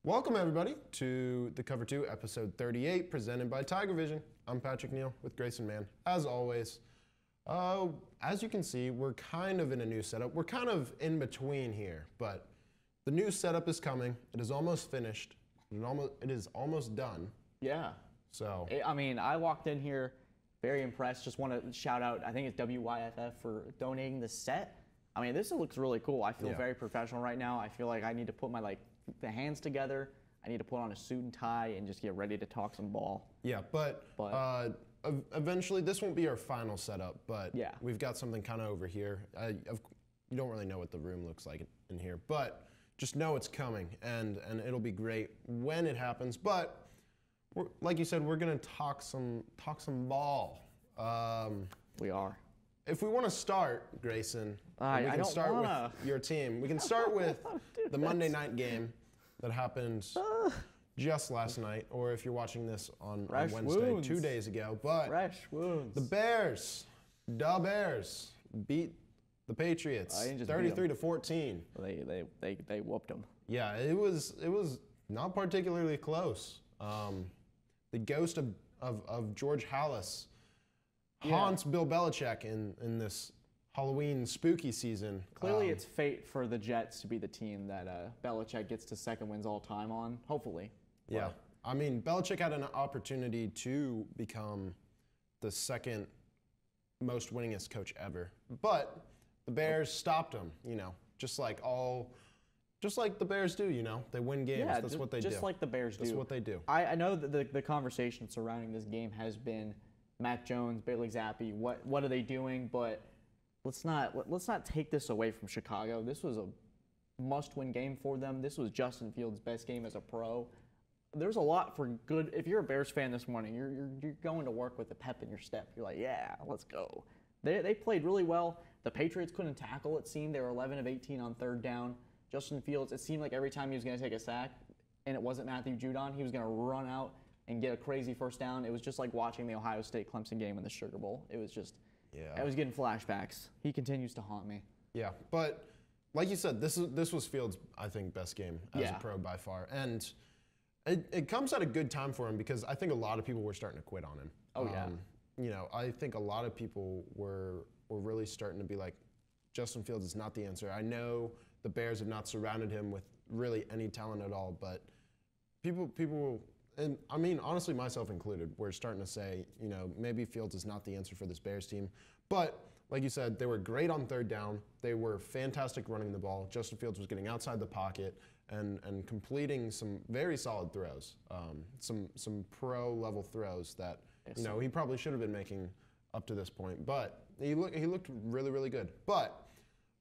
Welcome, everybody, to the Cover 2, episode 38, presented by Tigervision. I'm Patrick Neal with Grayson, Mann. As always, as you can see, we're kind of in a new setup. We're kind of in between here, but the new setup is coming. It is almost finished. It is almost done. Yeah. So, I mean, I walked in here very impressed. Just want to shout out, I think it's WYFF for donating the set. I mean, this looks really cool. I feel very professional right now. I feel like I need to put my the hands together. I need to put on a suit and tie and just get ready to talk some ball. Yeah, but eventually this won't be our final setup, but yeah, we've got something kind of over here. You don't really know what the room looks like in here, but just know it's coming, and it'll be great when it happens. But like you said, we're gonna talk some ball. We are. If we want to start, Grayson, we I can don't start wanna. with your team. We can start with the Monday night game that happened just last night, or if you're watching this on Wednesday, 2 days ago. But Fresh wounds. The Bears beat the Patriots 33-14. They whooped them. Yeah, it was not particularly close. The ghost of George Halas haunts Bill Belichick in this Halloween spooky season. Clearly, it's fate for the Jets to be the team that Belichick gets to second wins all time on, hopefully. Yeah. I mean, Belichick had an opportunity to become the second most winningest coach ever. But the Bears stopped him, just like the Bears do, They win games. Yeah, That's what they do. Just like the Bears do. That's what they do. I know that the conversation surrounding this game has been Mac Jones, Bailey Zappi, what are they doing? But let's not take this away from Chicago. This was a must-win game for them. This was Justin Fields' best game as a pro. There's a lot for good. If you're a Bears fan this morning, you're going to work with a pep in your step. You're like, yeah, let's go. They played really well. The Patriots couldn't tackle, it seemed. They were 11 of 18 on third down. Justin Fields, it seemed like every time he was going to take a sack, and it wasn't Matthew Judon, he was going to run out and get a crazy first down. It was just like watching the Ohio State-Clemson game in the Sugar Bowl. It was just, I was getting flashbacks. He continues to haunt me. Yeah, but like you said, this was Fields' I think best game as a pro by far, and it comes at a good time for him because I think a lot of people were starting to quit on him. Oh yeah. I think a lot of people were really starting to be like, Justin Fields is not the answer. I know the Bears have not surrounded him with really any talent at all, but people. And I mean, honestly, myself included, we're starting to say, maybe Fields is not the answer for this Bears team. But like you said, they were great on third down. They were fantastic running the ball. Justin Fields was getting outside the pocket and completing some very solid throws, some pro-level throws that he probably should have been making up to this point. But he looked really, really good. But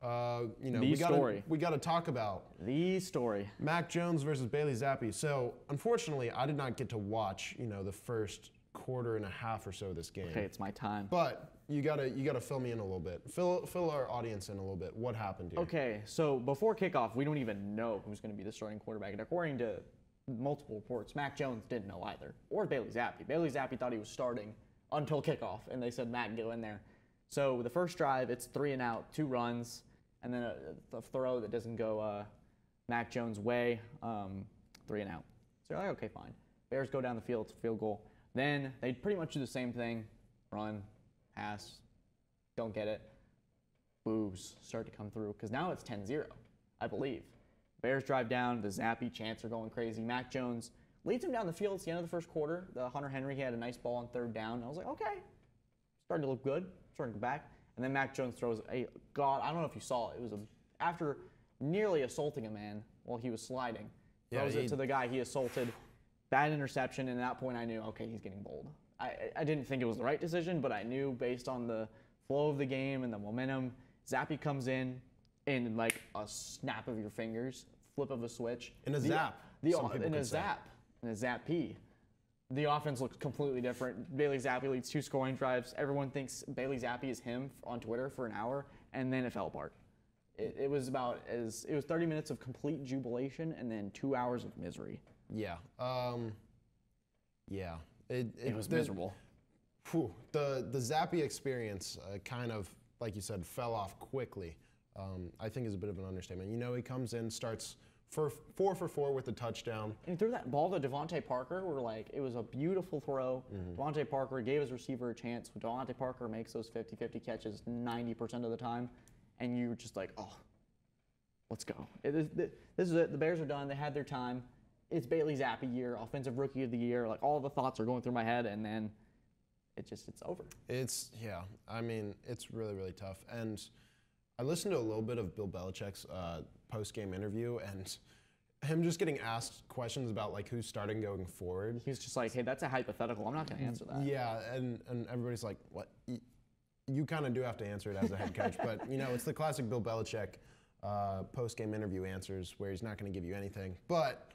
we got to talk about the story. Mac Jones versus Bailey Zappi. So unfortunately, I did not get to watch the first quarter and a half or so of this game. Okay, it's my time. But you gotta fill me in a little bit. Fill our audience in a little bit. What happened here? Okay, so before kickoff, we don't even know who's going to be the starting quarterback. And according to multiple reports, Mac Jones didn't know either, or Bailey Zappi. Bailey Zappi thought he was starting until kickoff, and they said, Mac, go in there. So the first drive, it's 3 and out, 2 runs. And then a throw that doesn't go Mac Jones' way, 3 and out. So you're like, okay, fine. Bears go down the field, it's a field goal. Then they pretty much do the same thing. Run, pass, don't get it. Boos start to come through because now it's 10-0, I believe. Bears drive down, the Zappi chants are going crazy. Mac Jones leads him down the field. It's the end of the first quarter. The Hunter Henry, he had a nice ball on third down. I was like, okay, starting to look good, starting to go back. And then Mac Jones throws I don't know if you saw it. It was after nearly assaulting a man while he was sliding. Throws it to the guy he assaulted. Bad interception, and at that point I knew, okay, he's getting bold. I didn't think it was the right decision, but I knew based on the flow of the game and the momentum, Zappi comes in like a snap of your fingers, flip of a switch. In a zap. In a zap-y. The offense looks completely different. Bailey Zappi leads 2 scoring drives. Everyone thinks Bailey Zappi is him on Twitter for an hour, and then it fell apart. It was 30 minutes of complete jubilation and then 2 hours of misery. Yeah. Yeah. It was miserable. The Zappi experience kind of, like you said, fell off quickly. I think is a bit of an understatement. He comes in, starts for 4 with a touchdown. And he threw that ball to Devontae Parker where, like, it was a beautiful throw. Devontae Parker gave his receiver a chance. Devontae Parker makes those 50-50 catches 90% of the time. And you're just like, oh, let's go. This is it. The Bears are done. They had their time. It's Bailey Zappi year, Offensive Rookie of the Year. Like, all the thoughts are going through my head, and then it's over. It's really, really tough. And I listened to a little bit of Bill Belichick's post-game interview, and him just getting asked questions about, like, who's starting going forward. He's just like, hey, that's a hypothetical. I'm not going to answer that. Yeah, and everybody's like, what? You kind of do have to answer it as a head coach, but, it's the classic Bill Belichick post-game interview answers where he's not going to give you anything. But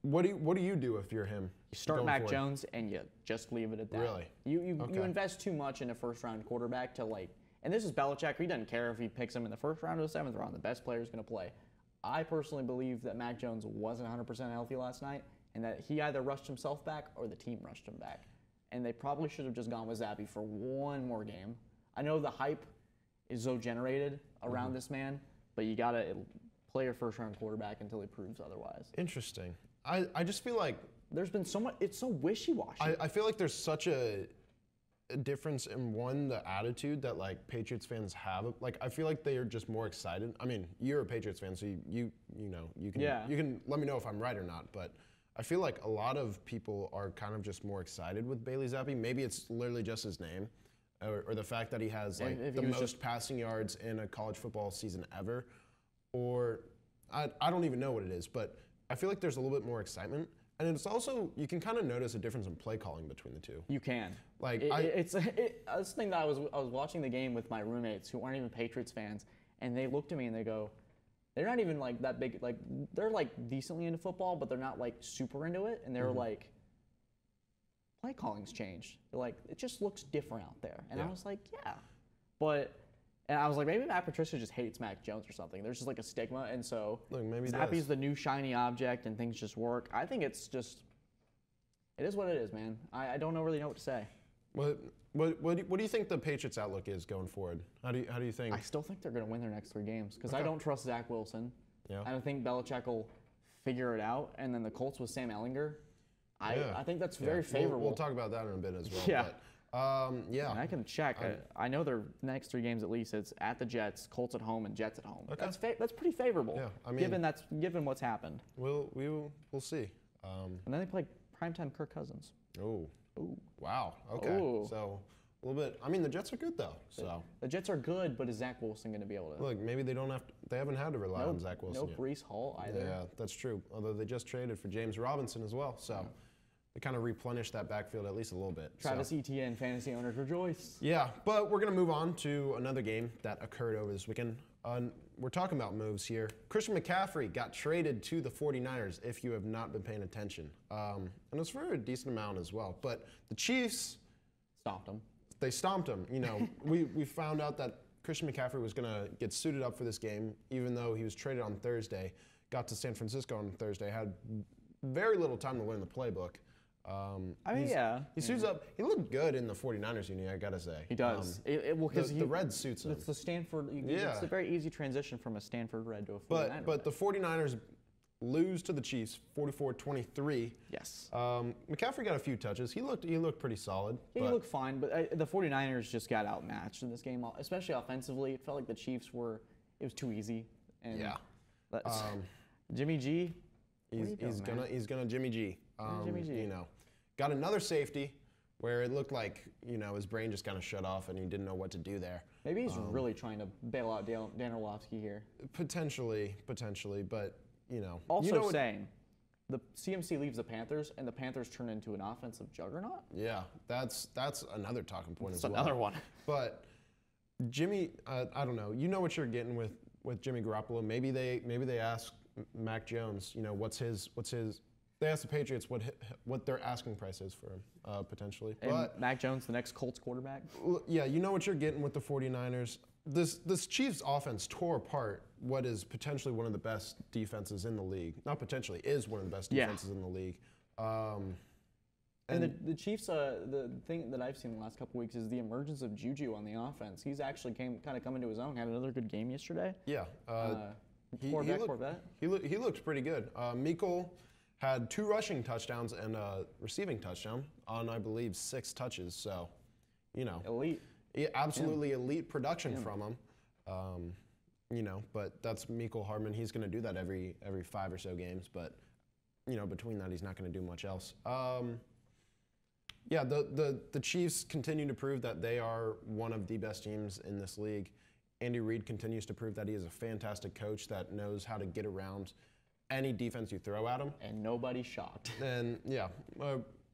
what do you do if you're him? You start Mac Jones and you just leave it at that. Really? You invest too much in a first-round quarterback to, like, and this is Belichick. He doesn't care if he picks him in the first round or the 7th round. The best player is going to play. I personally believe that Mac Jones wasn't 100% healthy last night and that he either rushed himself back or the team rushed him back. And they probably should have just gone with Zappi for one more game. I know the hype is so generated around this man, but you got to play your first-round quarterback until he proves otherwise. Interesting. I just feel like there's been so much. It's so wishy-washy. I feel like there's such a difference in the attitude that, like, Patriots fans have. Like, I feel like they are just more excited. I mean, you're a Patriots fan, so you can let me know if I'm right or not, but I feel like a lot of people are kind of just more excited with Bailey Zappi. Maybe it's literally just his name, or the fact that he has, like, the most passing yards in a college football season ever, or I don't even know what it is, but I feel like there's a little bit more excitement. And it's also, you can kind of notice a difference in play calling between the two. You can. Like, it's this thing that I was watching the game with my roommates who aren't even Patriots fans, and they looked at me and they go, they're not even, like, that big, like, they're, like, decently into football, but they're not, like, super into it. And they were like, play calling's changed. They're like, it just looks different out there. And I was like, yeah. And I was like, maybe Matt Patricia just hates Mac Jones or something. There's just, like, a stigma. And so Zappi's the new shiny object and things just work. I think it's just, it is what it is, man. I don't really know what to say. What do you think the Patriots' outlook is going forward? How do you think? I still think they're going to win their next 3 games because I don't trust Zach Wilson. Yeah. I don't think Belichick will figure it out. And then the Colts with Sam Ehlinger, I think that's very favorable. We'll talk about that in a bit as well. Yeah. But, And I can check. I know their next 3 games at least. It's at the Jets, Colts at home, and Jets at home. Okay. That's pretty favorable. Yeah, I mean, given what's happened. We'll see. And then they play primetime Kirk Cousins. Oh. Ooh. Wow. Okay. Ooh. So a little bit. I mean, the Jets are good though. So the Jets are good, but is Zach Wilson going to be able to? Look, maybe they haven't had to rely on Zach Wilson. No yet. Breece Hall either. Yeah, that's true. Although they just traded for James Robinson as well, so they kind of replenished that backfield at least a little bit. Travis Etienne, fantasy owners rejoice. Yeah, but we're going to move on to another game that occurred over this weekend. We're talking about moves here. Christian McCaffrey got traded to the 49ers, if you have not been paying attention. And it was for a decent amount as well. But the Chiefs stomped him. They stomped him. We found out that Christian McCaffrey was going to get suited up for this game, even though he was traded on Thursday. Got to San Francisco on Thursday, had very little time to learn the playbook. He suits up. He looked good in the 49ers uni, I gotta say. He does. The red suits him. It's the Stanford. It's a very easy transition from a Stanford red to a 49er. But the 49ers lose to the Chiefs 44-23. Yes. McCaffrey got a few touches. He looked pretty solid. Yeah, he looked fine, but the 49ers just got outmatched in this game, especially offensively. It felt like the Chiefs it was too easy. And Jimmy G. He's gonna Jimmy G. Jimmy G. Got another safety where it looked like his brain just kind of shut off and he didn't know what to do there. Maybe he's really trying to bail out Dan Orlovsky here. Potentially, but Also saying, the CMC leaves the Panthers and the Panthers turn into an offensive juggernaut. Yeah, that's another talking point as well. That's another one. But Jimmy, I don't know. You know what you're getting with Jimmy Garoppolo. Maybe they ask Mac Jones, what's his. They asked the Patriots what their asking price is for him, potentially. But Mac Jones, the next Colts quarterback? Yeah, you know what you're getting with the 49ers. This Chiefs offense tore apart what is potentially one of the best defenses in the league. Not potentially, is one of the best defenses in the league. And the Chiefs, the thing that I've seen the last couple weeks is the emergence of Juju on the offense. He's actually come into his own. Had another good game yesterday. Yeah. He looked pretty good. Meekle had 2 rushing touchdowns and a receiving touchdown on, I believe, 6 touches. So, elite. Absolutely elite production from him. But that's Meekle Hardman. He's going to do that every 5 or so games. But, between that, he's not going to do much else. The Chiefs continue to prove that they are one of the best teams in this league. Andy Reid continues to prove that he is a fantastic coach that knows how to get around any defense you throw at him. And nobody's shocked. And,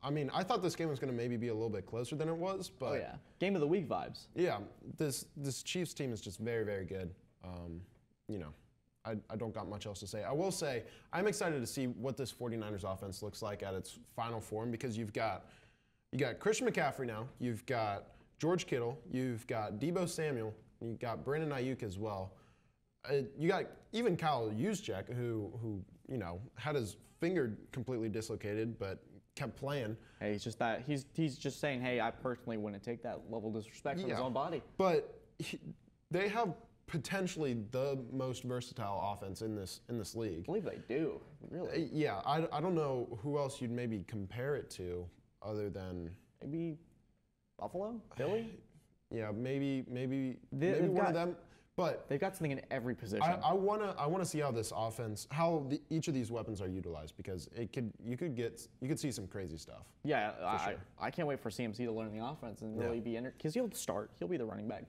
I thought this game was going to maybe be a little bit closer than it was. But, oh, yeah. Game of the week vibes. Yeah. This Chiefs team is just very, very good. I don't got much else to say. I will say I'm excited to see what this 49ers offense looks like at its final form because you got Christian McCaffrey now. You've got George Kittle. You've got Deebo Samuel. You got Brandon Ayuk as well. You got even Kyle Juszczyk, who had his finger completely dislocated, but kept playing. Hey, it's just that he's just saying, hey, I personally wouldn't take that level of disrespect from his own body. But they have potentially the most versatile offense in this league. I believe they do, really. Yeah, I don't know who else you'd maybe compare it to other than maybe Buffalo, Philly. Yeah, maybe one of them. But they've got something in every position. I wanna see how this offense, each of these weapons are utilized because you could see some crazy stuff. Yeah, I can't wait for CMC to learn the offense and really be because he'll start. He'll be the running back.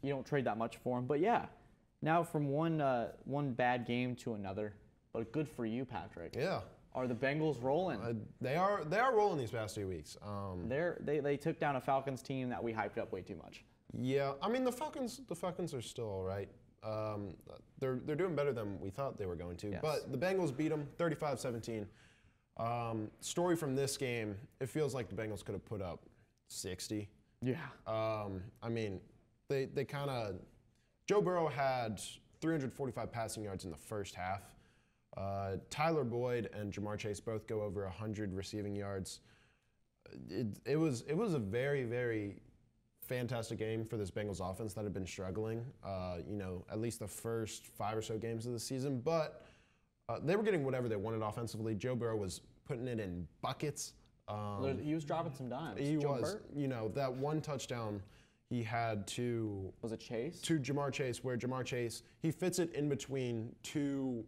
You don't trade that much for him. But yeah, now from one bad game to another. But good for you, Patrick. Yeah. Are the Bengals rolling? They are rolling these past 2 weeks. They took down a Falcons team that we hyped up way too much. Yeah, the Falcons are still all right. They're doing better than we thought they were going to. Yes. But the Bengals beat them 35-17. Story from this game, it feels like the Bengals could have put up 60. Yeah. They kind of Joe Burrow had 345 passing yards in the first half. Tyler Boyd and Jamar Chase both go over 100 receiving yards. It was a very, very fantastic game for this Bengals offense that had been struggling, at least the first 5 or so games of the season. But they were getting whatever they wanted offensively. Joe Burrow was putting it in buckets. He was dropping some dimes. He was. That one touchdown he had to... Was it Chase? To Jamar Chase, where Jamar Chase, he fits it in between 2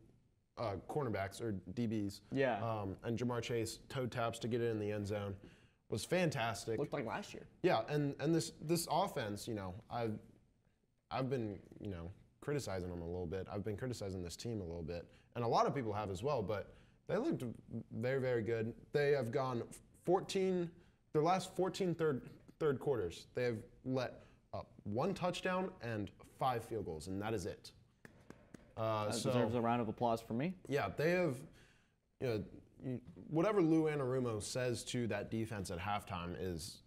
cornerbacks or DBs. Yeah. And Jamar Chase toe taps to get it in the end zone. Was fantastic. Looked like last year. Yeah, and this offense, I've been, criticizing them a little bit. I've been criticizing this team a little bit. And a lot of people have as well, but they looked very, very good. They have gone their last 14 third quarters, they have let up 1 touchdown and 5 field goals, and that is it. That deserves a round of applause from me. Yeah, they have, whatever Lou Anarumo says to that defense at halftime is,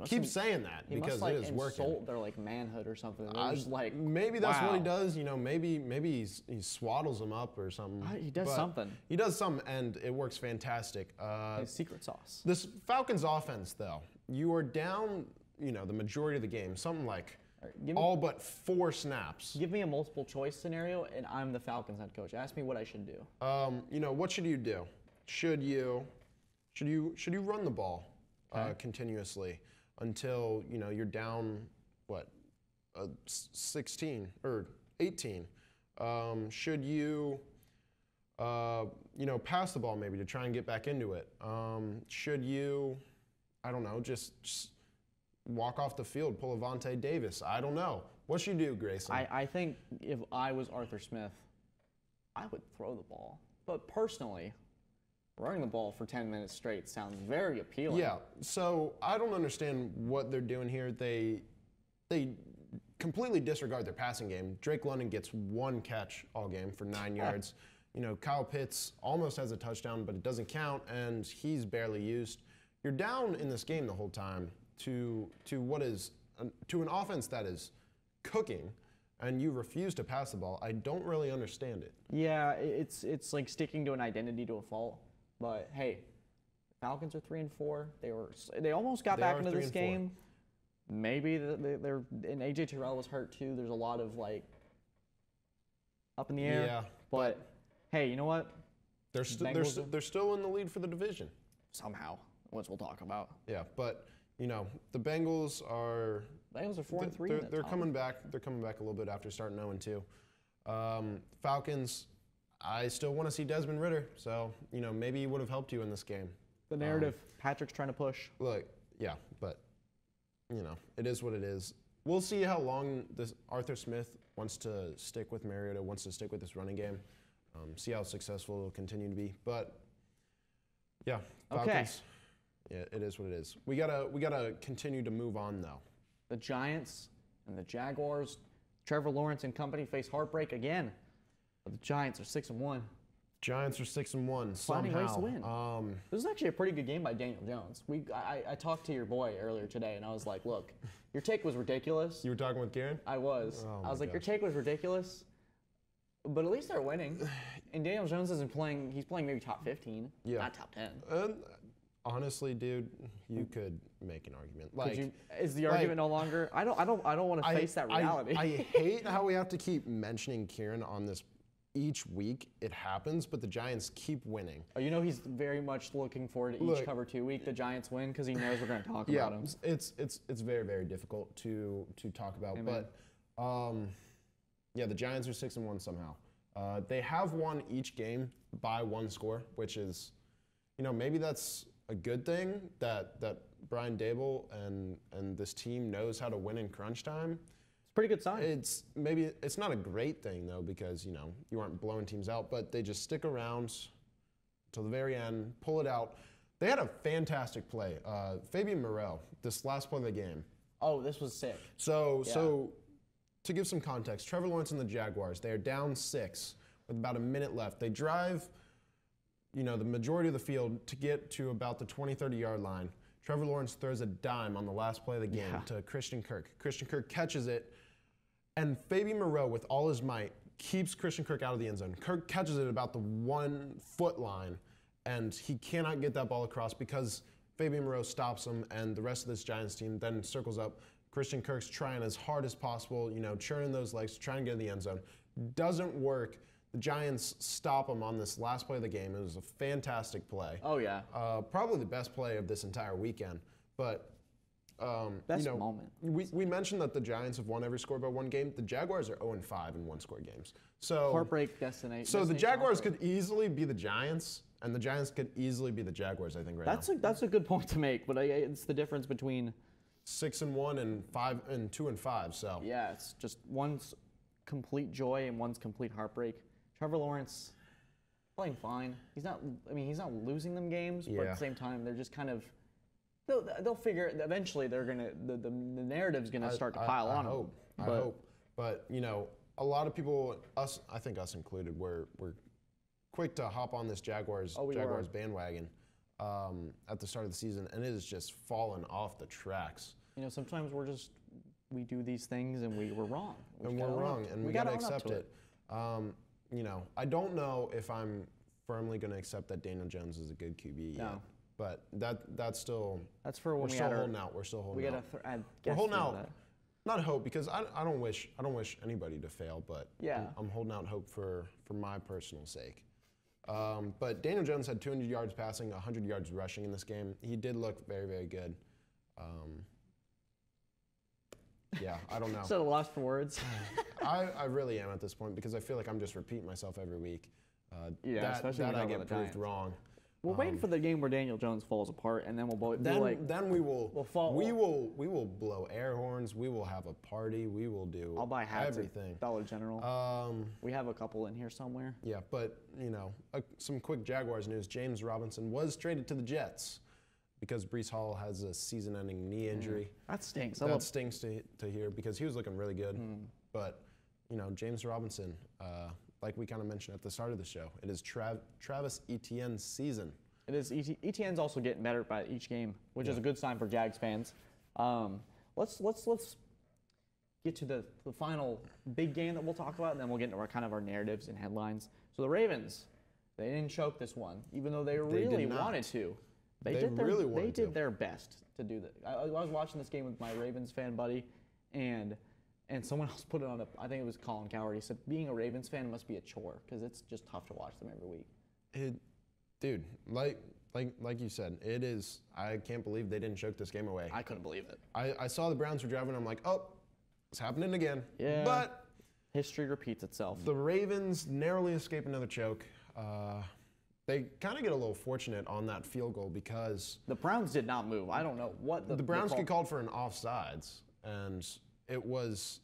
keep saying that because it is working. Insult their manhood or something. Just maybe that's what he does. Maybe he swaddles them up or something. He does something. He does something, and it works fantastic. His secret sauce. This Falcons offense, though, you are down, the majority of the game, something like all but 4 snaps. Give me a multiple choice scenario, and I'm the Falcons head coach. Ask me what I should do. What should you do? Should you run the ball continuously until you're down 16 or 18? Should you pass the ball maybe to try and get back into it? Should you just walk off the field, pull Avonte Davis? I don't know. What should you do, Grayson? I think if I was Arthur Smith, I would throw the ball. But personally, running the ball for 10 minutes straight sounds very appealing. Yeah, so I don't understand what they're doing here. They completely disregard their passing game. Drake London gets 1 catch all game for 9 yards. Kyle Pitts almost has a touchdown, but it doesn't count, and he's barely used. You're down in this game the whole time to an offense that is cooking, and you refuse to pass the ball. I don't really understand it. Yeah, it's like sticking to an identity to a fault. But hey, Falcons are 3-4. They almost got back into this game. Maybe they're and AJ Terrell was hurt too. There's a lot of up in the air. Yeah, But hey, you know what? They're still in the lead for the division. Somehow, which we'll talk about. Yeah, but the Bengals are 4-3. They're coming back. They're coming back a little bit after starting 0-2. Falcons. I still want to see Desmond Ridder, so maybe he would have helped you in this game. The narrative. Patrick's trying to push. Look, yeah, but it is what it is. We'll see how long this Arthur Smith wants to stick with Mariota, wants to stick with this running game. See how successful it'll continue to be. But yeah, Falcons. Okay. Yeah, it is what it is. We gotta continue to move on though. The Giants and the Jaguars, Trevor Lawrence and company face heartbreak again. But the Giants are 6-1. Giants are 6-1 Finding ways to somehow. win. This is actually a pretty good game by Daniel Jones. I talked to your boy earlier today, and I was like, look, your take was ridiculous. You were talking with Kieran? I was. Oh I was like, gosh. your take was ridiculous, but at least they're winning. And Daniel Jones isn't playing. He's playing maybe top 15, not top 10. Honestly, dude, you could make an argument. Is the argument no longer? I don't want to face that reality. I hate how we have to keep mentioning Kieran on this. Each week it happens, but the Giants keep winning. Oh, he's very much looking forward to each cover 2 week the Giants win because he knows we're going to talk about him. It's very, very difficult to talk about. Amen. But the Giants are 6-1 somehow. They have won each game by one score, which is, maybe that's a good thing that Brian Dable and this team knows how to win in crunch time. Pretty good sign. It's not a great thing though because you aren't blowing teams out, but they just stick around till the very end, pull it out. They had a fantastic play. Fabian Moreau, this last play of the game. Oh, this was sick. So to give some context, Trevor Lawrence and the Jaguars, they are down 6 with about a minute left. They drive, the majority of the field to get to about the 20, 30-yard line. Trevor Lawrence throws a dime on the last play of the game to Christian Kirk. Christian Kirk catches it. And Fabian Moreau, with all his might, keeps Christian Kirk out of the end zone. Kirk catches it about the 1 foot line, and he cannot get that ball across because Fabian Moreau stops him, and the rest of this Giants team then circles up. Christian Kirk's trying as hard as possible, churning those legs, trying to get in the end zone. Doesn't work. The Giants stop him on this last play of the game. It was a fantastic play. Oh, yeah. Probably the best play of this entire weekend. But best moment. We mentioned that the Giants have won every score by one game. The Jaguars are 0-5 in one-score games. So heartbreak destination. So the Jaguars could easily be the Giants, and the Giants could easily be the Jaguars. I think now. That's a good point to make, but it's the difference between 6-1 and 2-5. So yeah, it's just one's complete joy and one's complete heartbreak. Trevor Lawrence playing fine. He's not losing them games, but at the same time, they're just kind of. They'll figure eventually they're gonna the narrative's gonna start to pile on them. I hope. But a lot of people, I think us included, we're quick to hop on this Jaguars bandwagon at the start of the season, and it has just fallen off the tracks. Sometimes we do these things and we're wrong. We're wrong, and we gotta accept it. I don't know if I'm firmly gonna accept that Daniel Jones is a good QB yet. But that's still. That's for when we're still holding out. We're still holding out. We're holding out. Not hope because I don't wish anybody to fail, but I'm holding out hope for my personal sake. But Daniel Jones had 200 yards passing, 100 yards rushing in this game. He did look very, very good. I don't know. So lost for words. I really am at this point because I feel like I'm just repeating myself every week. Especially when I I get proved wrong. We're waiting for the game where Daniel Jones falls apart, and then we'll both we will blow air horns. We will have a party. We will do. I'll buy hats everything. at Dollar General. We have a couple in here somewhere. Yeah, but some quick Jaguars news. James Robinson was traded to the Jets because Breece Hall has a season-ending knee injury. That stinks. That stinks to hear because he was looking really good. But James Robinson. Like we kind of mentioned at the start of the show, it is Travis Etienne's season. It is. Etienne's also getting better by each game, which is a good sign for Jags fans. Let's get to the final big game that we'll talk about, and then we'll get into our narratives and headlines. So the Ravens, they didn't choke this one, even though they really wanted to. They did their best to do that. I was watching this game with my Ravens fan buddy, and And someone else put it on I think it was Colin Coward. He said, being a Ravens fan must be a chore because it's just tough to watch them every week. Dude, like you said, it is. I can't believe they didn't choke this game away. I couldn't believe it. I saw the Browns were driving. I'm like, oh, it's happening again. Yeah. But history repeats itself. The Ravens narrowly escape another choke. They kind of get a little fortunate on that field goal because the Browns did not move. I don't know what the Browns get called for an offsides, and it was,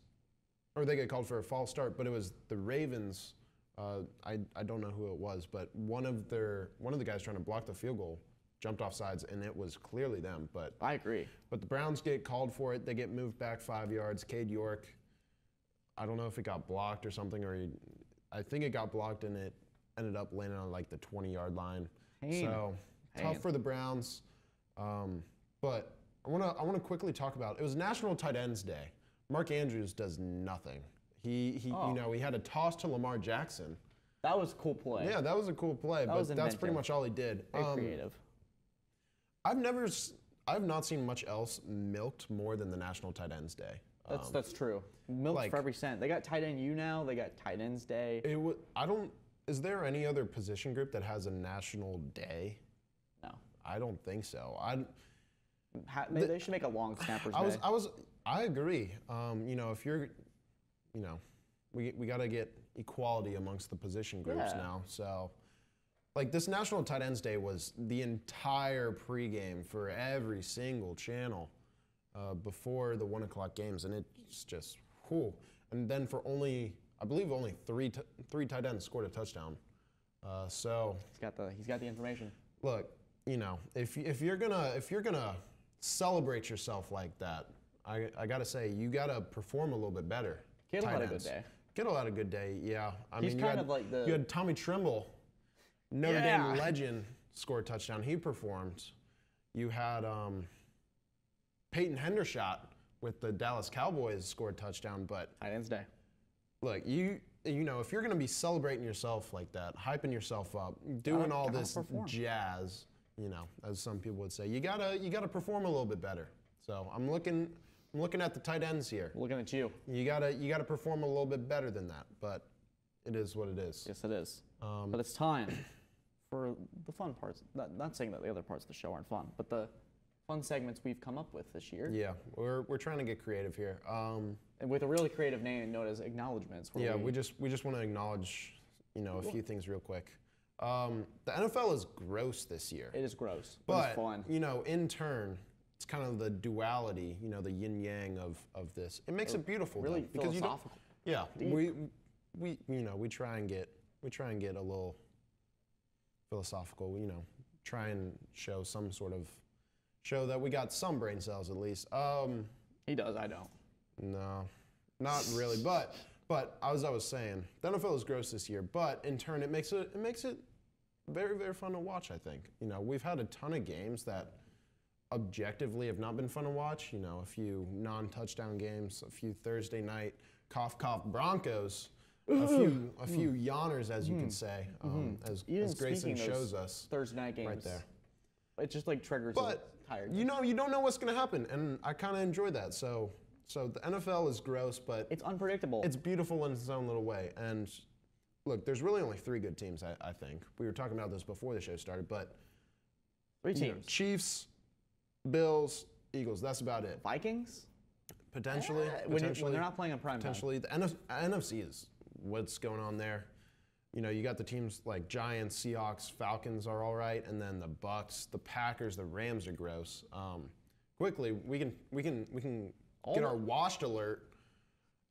or they get called for a false start, but it was the Ravens. I don't know who it was, but one of the guys trying to block the field goal jumped off sides, and it was clearly them. But I agree. But the Browns get called for it. They get moved back 5 yards. Cade York, I don't know if it got blocked or something, I think it got blocked, and it ended up landing on like the 20-yard line. So tough for the Browns. But I want to quickly talk about, it was National Tight Ends Day. Mark Andrews does nothing. He had a toss to Lamar Jackson. That was a cool play. Yeah, that was a cool play, but that's pretty much all he did. Very creative. I've not seen much else milked more than the National Tight Ends Day. That's true. Milked for every cent. They got tight end U now. They got tight ends day. Is there any other position group that has a national day? No. I don't think so. Maybe they should make a long snappers day. I agree. If you're, we got to get equality amongst the position groups now. So, like this National Tight Ends Day was the entire pregame for every single channel before the 1 o'clock games, and it's just whew. And then for I believe only three tight ends scored a touchdown. So he's got the information. Look, if you're gonna celebrate yourself like that, I gotta say you gotta perform a little bit better. Kittle had a good day. Kittle had a good day. Yeah, you had Tommy Tremble, Notre Dame legend, score a touchdown. He performed. You had Peyton Hendershot with the Dallas Cowboys scored a touchdown, but tight ends day. Look, if you're gonna be celebrating yourself like that, hyping yourself up, doing all this jazz, as some people would say, you gotta perform a little bit better. So I'm looking at the tight ends here. Looking at you. You gotta perform a little bit better than that, but it is what it is. Yes, it is. But it's time for the fun parts. Not saying that the other parts of the show aren't fun, but the fun segments we've come up with this year. Yeah, we're trying to get creative here. And with a really creative name known as acknowledgments. Yeah, we just want to acknowledge, a few things real quick. The NFL is gross this year. It is gross, but it's fun. In turn, it's kind of the duality, the yin yang of this. It makes it beautiful, really though, because philosophical. we try and get a little philosophical. Try and show some sort of show that we got some brain cells at least. He does. I don't. No, not really. But as I was saying, the NFL is gross this year. But in turn, it makes it very, very fun to watch. I think. We've had a ton of games that objectively have not been fun to watch. A few non-touchdown games, a few Thursday night cough Broncos, a few yawners, as you could say, as Grayson shows us. Thursday night games right there. It just triggers. But tired. You don't know what's going to happen, and I kind of enjoy that. So the NFL is gross, but it's unpredictable. It's beautiful in its own little way. And look, there's really only 3 good teams, I think. We were talking about this before the show started, but 3 teams: Chiefs, Bills, Eagles. That's about it. Vikings, potentially. When they're not playing on prime time. Potentially, the NFC is what's going on there. You got the teams like Giants, Seahawks, Falcons are all right, and then the Bucks, the Packers, the Rams are gross. Quickly, we can get our washed alert.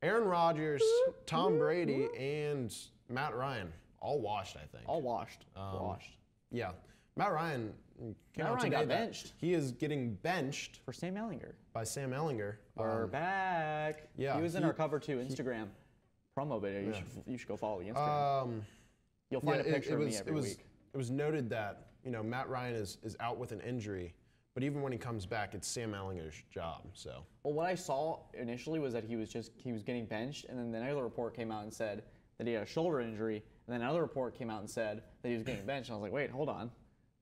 Aaron Rodgers, Tom Brady, and Matt Ryan, all washed, I think. All washed. Washed. Yeah. Matt Ryan came out today got that benched. He is getting benched for Sam Ellinger. By Sam Ellinger. We're back. Yeah. He was in our Cover 2 Instagram promo video. You should go follow the Instagram. You'll find a picture of me every week. It was noted that Matt Ryan is out with an injury, but even when he comes back, it's Sam Ellinger's job. So. Well, what I saw initially was that he was getting benched, and then another report came out and said that he had a shoulder injury, and then another report came out and said that he was getting benched. And I was like, wait, hold on,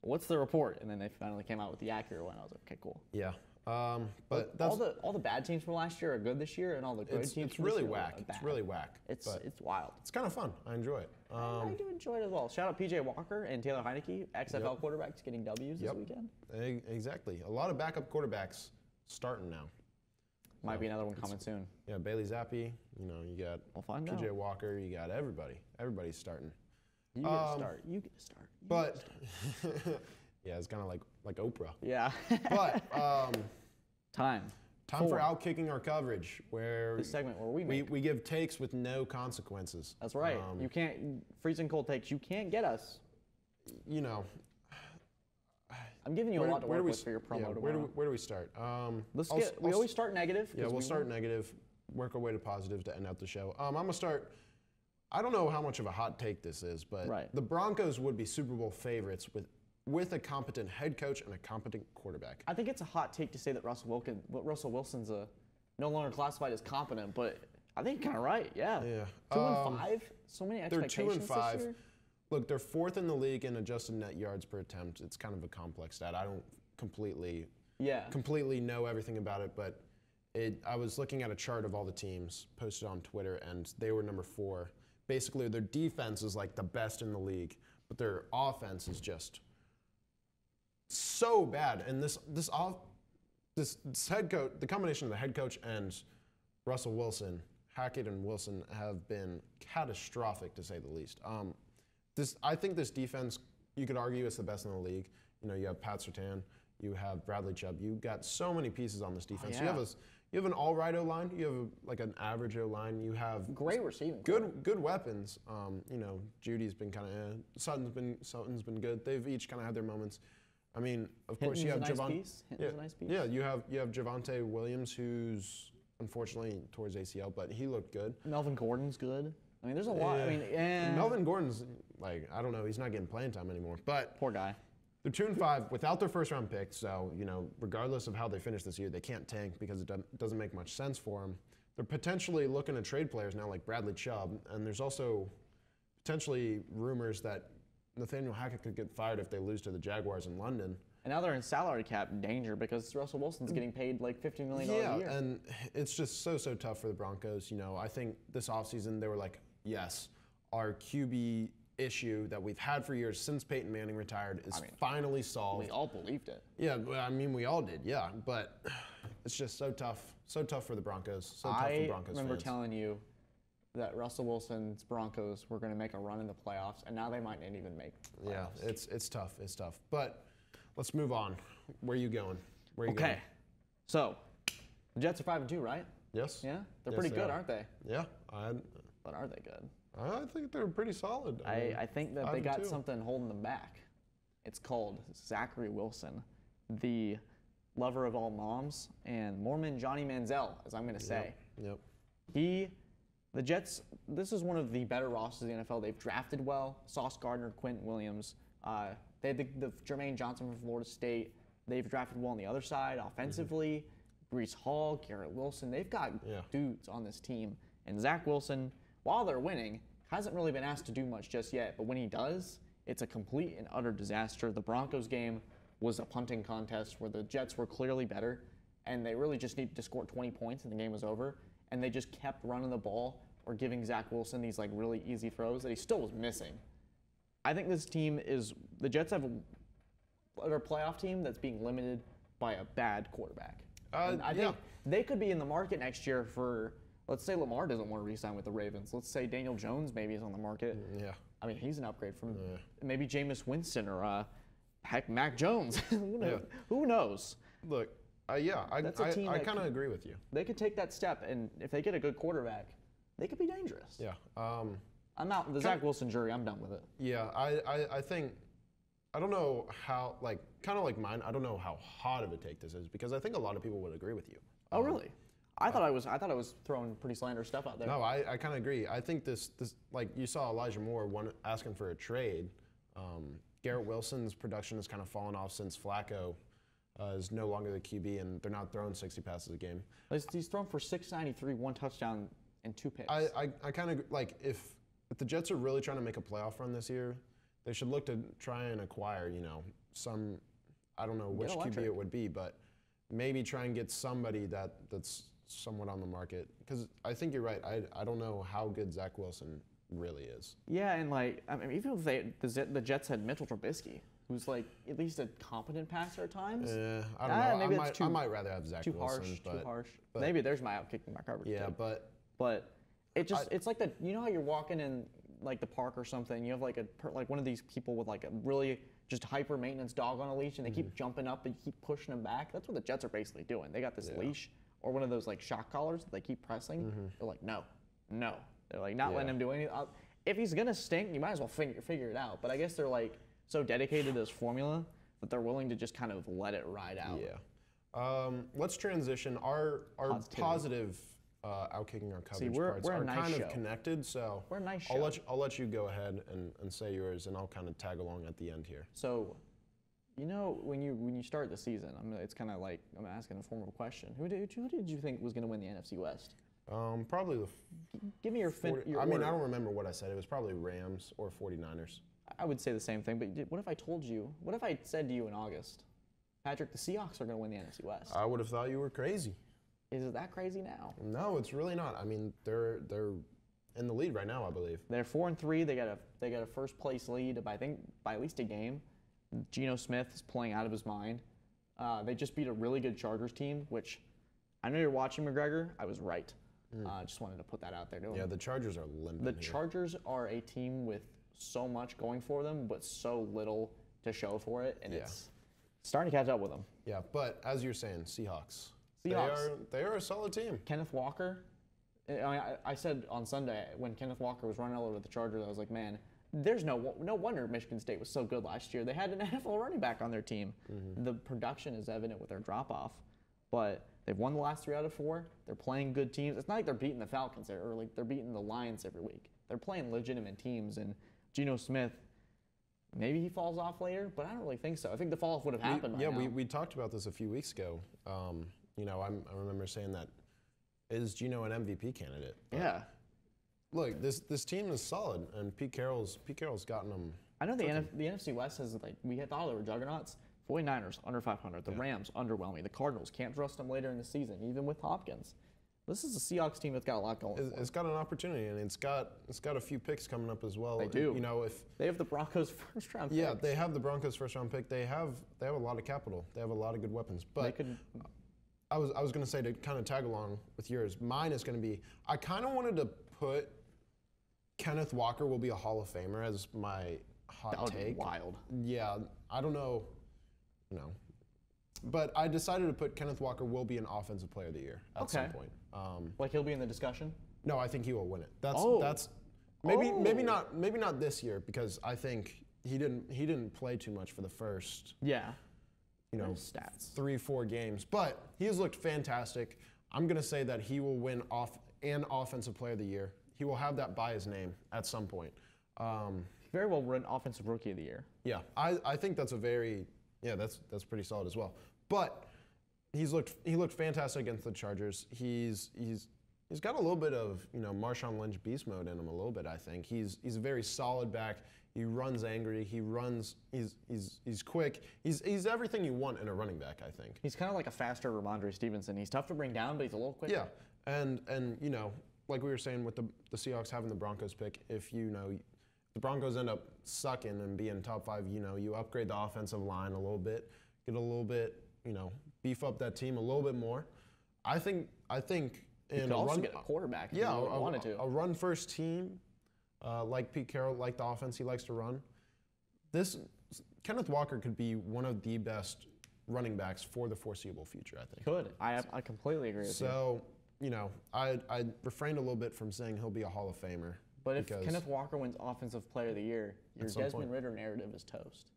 what's the report? And then they finally came out with the accurate one. I was like, okay, cool. Yeah. But that's all the bad teams from last year are good this year, and all the good teams it's from really this year whack. are bad. It's really whack. It's wild. It's kind of fun. I enjoy it. I do enjoy it as well. Shout out PJ Walker and Taylor Heineke, XFL quarterbacks getting W's this weekend. Exactly. A lot of backup quarterbacks starting now. Might be another one coming soon. Yeah, Bailey Zappi. You got We'll find PJ out. Walker. You got everybody. Everybody's starting. You get to start. You get to start. But yeah, it's kind of like Oprah. Yeah. But Time for outkicking our coverage, where this segment where we give takes with no consequences. That's right. You can't freezing cold takes. You can't get us. You know. I'm giving you a lot to work with for your promo tomorrow. Where do we start? We always start negative. Yeah, we'll start negative, work our way to positive to end out the show. I'm going to start, I don't know how much of a hot take this is, but the Broncos would be Super Bowl favorites with a competent head coach and a competent quarterback. I think it's a hot take to say that Russell Wilson's no longer classified as competent, but I think you're kind of right, yeah. 2-5, so many expectations They're 2-5. this year. Look, they're 4th in the league in adjusted net yards per attempt. It's kind of a complex stat. I don't completely know everything about it, but I was looking at a chart of all the teams posted on Twitter, and they were number 4. Basically, their defense is like the best in the league, but their offense is just so bad. And this head coach, the combination of the head coach and Russell Wilson, Hackett and Wilson, have been catastrophic to say the least. I think this defense, you could argue, is the best in the league. You know, you have Pat Surtain, you have Bradley Chubb. You got so many pieces on this defense. You have an all right O-line. You have like an average O-line. You have great receiving. Good weapons. You know, Judy's been kind of Sutton's been good. They've each kind of had their moments. I mean, of course, you have Javonte. Hinton's a nice piece. Yeah, you have Javonte Williams, who's unfortunately towards ACL, but he looked good. Melvin Gordon's good. I mean, there's a lot. I mean, Melvin Gordon's like, I don't know, he's not getting playing time anymore. But poor guy. They're 2-5 without their first round pick. So, you know, regardless of how they finish this year, they can't tank because it doesn't make much sense for them. They're potentially looking to trade players now like Bradley Chubb, and there's also potentially rumors that Nathaniel Hackett could get fired if they lose to the Jaguars in London. And now they're in salary cap danger because Russell Wilson's getting paid like $50 million a year. Yeah, and it's just so tough for the Broncos. You know, I think this offseason they were like, yes, our QB issue that we've had for years since Peyton Manning retired is finally solved. We all believed it. Yeah, I mean, we all did, yeah. But it's just so tough for the Broncos. So tough for Broncos I remember fans. telling you that Russell Wilson's Broncos were going to make a run in the playoffs, and now they might not even make playoffs. Yeah, it's tough. It's tough. But let's move on. Where are you going? Where are you going? Okay, so the Jets are 5-2, right? Yes. Yeah, they're pretty good, aren't they? Yeah. But are they good? I think they're pretty solid. I think that they got 5-2. something holding them back. It's called Zachary Wilson, the lover of all moms, and Mormon Johnny Manziel, as I'm going to say. Yep. The Jets, this is one of the better rosters in the NFL. They've drafted well. Sauce Gardner, Quentin Williams. They had the Jermaine Johnson from Florida State. They've drafted well on the other side offensively. Breece Hall, Garrett Wilson. They've got dudes on this team. And Zach Wilson, while they're winning, hasn't really been asked to do much just yet. But when he does, it's a complete and utter disaster. The Broncos game was a punting contest where the Jets were clearly better, and they really just needed to score 20 points and the game was over. And they just kept running the ball or giving Zach Wilson these like really easy throws that he still was missing. I think this team the Jets have a playoff team that's being limited by a bad quarterback. I think they could be in the market next year for, let's say Lamar doesn't want to re-sign with the Ravens. Let's say Daniel Jones maybe is on the market. Yeah. I mean, he's an upgrade from maybe Jameis Winston or heck, Mac Jones. Who knows? Look, I kind of agree with you. They could take that step, and if they get a good quarterback, they could be dangerous. Yeah. I'm out. The Zach Wilson jury, I'm done with it. Yeah, I think, I don't know how, like, kind of like mine, I don't know how hot of a take this is because I think a lot of people would agree with you. Oh, really? I thought I was throwing pretty slanderous stuff out there. No, I kind of agree. I think this like you saw Elijah Moore asking for a trade. Garrett Wilson's production has kind of fallen off since Flacco is no longer the QB, and they're not throwing 60 passes a game. He's thrown for 693, 1 touchdown, and 2 picks. I kind of like if the Jets are really trying to make a playoff run this year, they should look to try and acquire, some, I don't know which QB it would be, but maybe try and get somebody that's somewhat on the market. Because I think you're right. I don't know how good Zach Wilson really is. Yeah, and like I mean, even if the Jets had Mitchell Trubisky, who's like at least a competent passer at times. I don't know. Maybe I might rather have Zach Wilson. Too harsh. Maybe there's my out-kicking my coverage. Yeah, too. but it's like that. You know how you're walking in like the park or something. You have like one of these people with like a really just hyper maintenance dog on a leash, and they keep jumping up and you keep pushing them back. That's what the Jets are basically doing. They got this leash or one of those like shock collars that they keep pressing. They're like, no. They're like not letting him do anything. If he's gonna stink, you might as well figure it out. But I guess they're like so dedicated to this formula that they're willing to just kind of let it ride out. Yeah. Let's transition. Our positive out-kicking our coverage parts are nice kind of connected. So we're a nice show. I'll let you go ahead and say yours, and I'll kind of tag along at the end here. So, you know, when you start the season, it's kind of like I'm asking a formal question. Who did you think was going to win the NFC West? Probably give me your I mean, I don't remember what I said. It was probably Rams or 49ers. I would say the same thing, but what if I told you? What if I said to you in August, Patrick, the Seahawks are going to win the NFC West? I would have thought you were crazy. Is it that crazy now? No, it's really not. I mean, they're in the lead right now, I believe. They're 4-3. They got a first place lead by at least a game. Geno Smith is playing out of his mind. They just beat a really good Chargers team, which I know you're watching, McGregor. I was right. Just wanted to put that out there. Yeah, the Chargers are limping. The Chargers are a team with so much going for them, but so little to show for it, and it's starting to catch up with them. Yeah, but as you're saying, Seahawks. They are a solid team. Kenneth Walker. I said on Sunday when Kenneth Walker was running all over the Chargers, I was like, man, there's no wonder Michigan State was so good last year. They had an NFL running back on their team. The production is evident with their drop-off, but they've won the last 3 out of 4. They're playing good teams. It's not like they're beating the Falcons or like they're beating the Lions every week. They're playing legitimate teams, and Geno Smith, maybe he falls off later, but I don't really think so. I think the fall-off would have happened by now. We talked about this a few weeks ago. You know, I remember saying that, is Geno an MVP candidate? But yeah. Look, this team is solid, and Pete Carroll's gotten them. I know the NFC West has, like, we had thought they were juggernauts. 49ers, under 500. The Rams, underwhelming. The Cardinals, can't trust them later in the season, even with Hopkins. This is a Seahawks team that's got a lot going for it. It's got an opportunity, and it's got a few picks coming up as well. They do. You know, if they have the Broncos first round pick. Yeah, they have the Broncos first round pick. They have a lot of capital. They have a lot of good weapons. But I was going to say, to kind of tag along with yours, mine is going to be, I kind of wanted to put Kenneth Walker will be a Hall of Famer as my hot take. That would be wild. Yeah, I don't know, but I decided to put Kenneth Walker will be an Offensive Player of the Year at some point. Like he'll be in the discussion? No, I think he will win it. That's maybe not this year, because I think he didn't play too much for the first stats 3-4 games, but he has looked fantastic. I'm gonna say that he will win an Offensive Player of the Year. He will have that by his name at some point. Very well run Offensive Rookie of the Year. Yeah, I think that's that's pretty solid as well. But he looked fantastic against the Chargers. He's got a little bit of Marshawn Lynch beast mode in him a little bit. I think he's a very solid back. He runs angry. He's quick. He's everything you want in a running back, I think. He's kind of like a faster Ramondre Stevenson. He's tough to bring down, but he's a little quicker. Yeah, and like we were saying with the Seahawks having the Broncos pick, if the Broncos end up sucking and being top 5, you upgrade the offensive line a little bit, get a little bit, beef up that team a little bit more. I think you could also get a quarterback if you wanted to. A run-first team, like Pete Carroll, like the offense he likes to run. Kenneth Walker could be one of the best running backs for the foreseeable future, I think. Could. I completely agree with you. So, I refrained a little bit from saying he'll be a Hall of Famer. But if Kenneth Walker wins Offensive Player of the Year, your Desmond Ridder narrative is toast.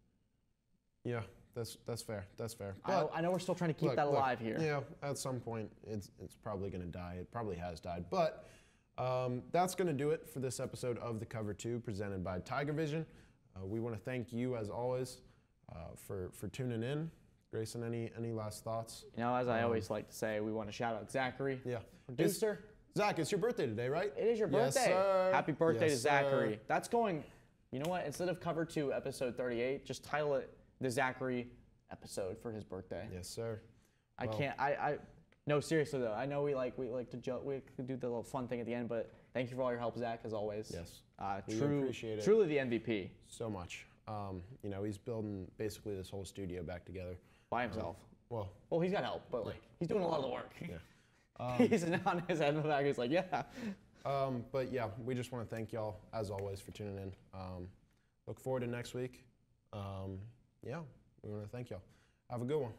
Yeah, that's fair. That's fair. But I know we're still trying to keep that alive here. Yeah, at some point it's probably going to die. It probably has died. But that's going to do it for this episode of The Cover 2 presented by Tigervision. We want to thank you, as always, for tuning in. Grayson, any last thoughts? As I always like to say, we want to shout out Zachary, producer. Zach, it's your birthday today, right? It is your birthday. Yes, sir. Happy birthday to Zachary. That's going, you know what? Instead of Cover 2, episode 38, just title it the Zachary episode for his birthday. Yes, sir. I can't. No, seriously though. I know we like to joke. We could do the little fun thing at the end, but thank you for all your help, Zach, as always. Yes. We appreciate it. Truly the MVP. So much. You know, he's building basically this whole studio back together. By himself. Well, he's got help, but like he's doing a lot of the work. Yeah. He's on his head in the back. He's like, yeah. But yeah, we just want to thank y'all as always for tuning in. Look forward to next week. Yeah, we want to thank y'all. Have a good one.